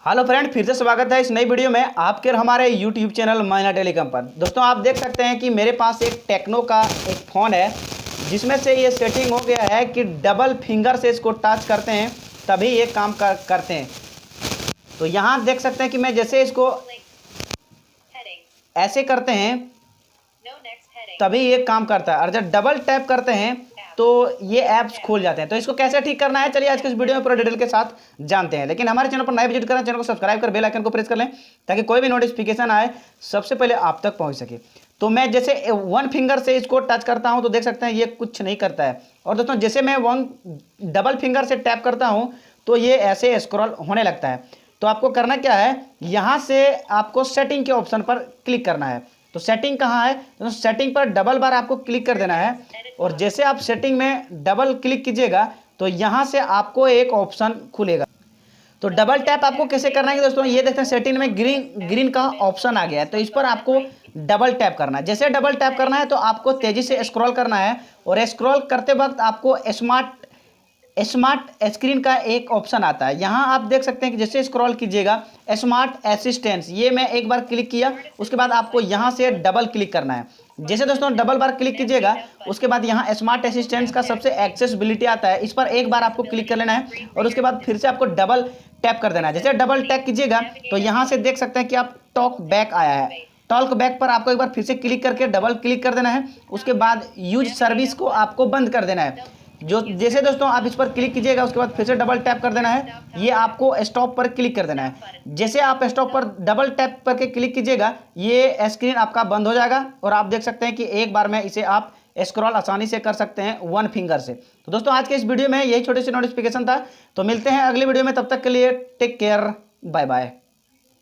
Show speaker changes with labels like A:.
A: Hello friend, फिर से स्वागत है इस नई वीडियो में आपके और हमारे यूट्यूब चैनल माइना टेलीकॉम पर। दोस्तों आप देख सकते हैं कि मेरे पास एक टेक्नो का एक फ़ोन है जिसमें से ये सेटिंग हो गया है कि डबल फिंगर से इसको टच करते हैं तभी ये काम करते हैं। तो यहाँ देख सकते हैं कि मैं जैसे इसको ऐसे करते हैं तभी ये काम करता है और जब डबल टैप करते हैं तो ये ऐप्स खुल जाते हैं। तो इसको कैसे ठीक करना है, चलिए आज के इस वीडियो में पूरा डिटेल के साथ जानते हैं। लेकिन हमारे चैनल पर नए विजिट करें, चैनल को सब्सक्राइब कर बेल आइकन को प्रेस कर लें ताकि कोई भी नोटिफिकेशन आए सबसे पहले आप तक पहुंच सके। तो मैं जैसे वन फिंगर से इसको टच करता हूं तो देख सकते हैं ये कुछ नहीं करता है। और दोस्तों जैसे मैं वन डबल फिंगर से टैप करता हूँ तो ये ऐसे स्क्रॉल होने लगता है। तो आपको करना क्या है, यहाँ से आपको सेटिंग के ऑप्शन पर क्लिक करना है। तो सेटिंग कहाँ है, तो सेटिंग पर डबल बार आपको क्लिक कर देना है और जैसे आप सेटिंग में डबल क्लिक कीजिएगा तो यहाँ से आपको एक ऑप्शन खुलेगा। तो डबल टैप आपको कैसे करना है दोस्तों, ये देखते हैं सेटिंग में ग्रीन का ऑप्शन आ गया है। तो इस पर आपको डबल टैप करना है। जैसे डबल टैप करना है तो आपको तेजी से स्क्रॉल करना है और स्क्रॉल करते वक्त आपको स्मार्ट स्क्रीन का एक ऑप्शन आता है। यहाँ आप देख सकते हैं कि जैसे स्क्रॉल कीजिएगा स्मार्ट असिस्टेंस, ये मैं एक बार क्लिक किया, उसके बाद आपको यहाँ से डबल क्लिक करना है। जैसे दोस्तों डबल बार क्लिक कीजिएगा उसके बाद यहाँ स्मार्ट असिस्टेंस का सबसे एक्सेसिबिलिटी आता है, इस पर एक बार आपको क्लिक कर लेना है और उसके बाद फिर से आपको डबल टैप कर देना है। जैसे डबल टैप कीजिएगा तो यहाँ से देख सकते हैं कि आप टॉक बैक आया है। टॉक बैक पर आपको एक बार फिर से क्लिक करके डबल क्लिक कर देना है, उसके बाद यूज सर्विस को आपको बंद कर देना है। जो जैसे दोस्तों आप इस पर क्लिक कीजिएगा उसके बाद फिर से डबल टैप कर देना है, ये आपको स्टॉप पर क्लिक कर देना है। जैसे आप स्टॉप पर डबल टैप करके क्लिक कीजिएगा ये स्क्रीन आपका बंद हो जाएगा और आप देख सकते हैं कि एक बार में इसे आप स्क्रॉल आसानी से कर सकते हैं वन फिंगर से। तो दोस्तों आज के इस वीडियो में यही छोटे से नोटिफिकेशन था। तो मिलते हैं अगली वीडियो में, तब तक के लिए टेक केयर, बाय बाय।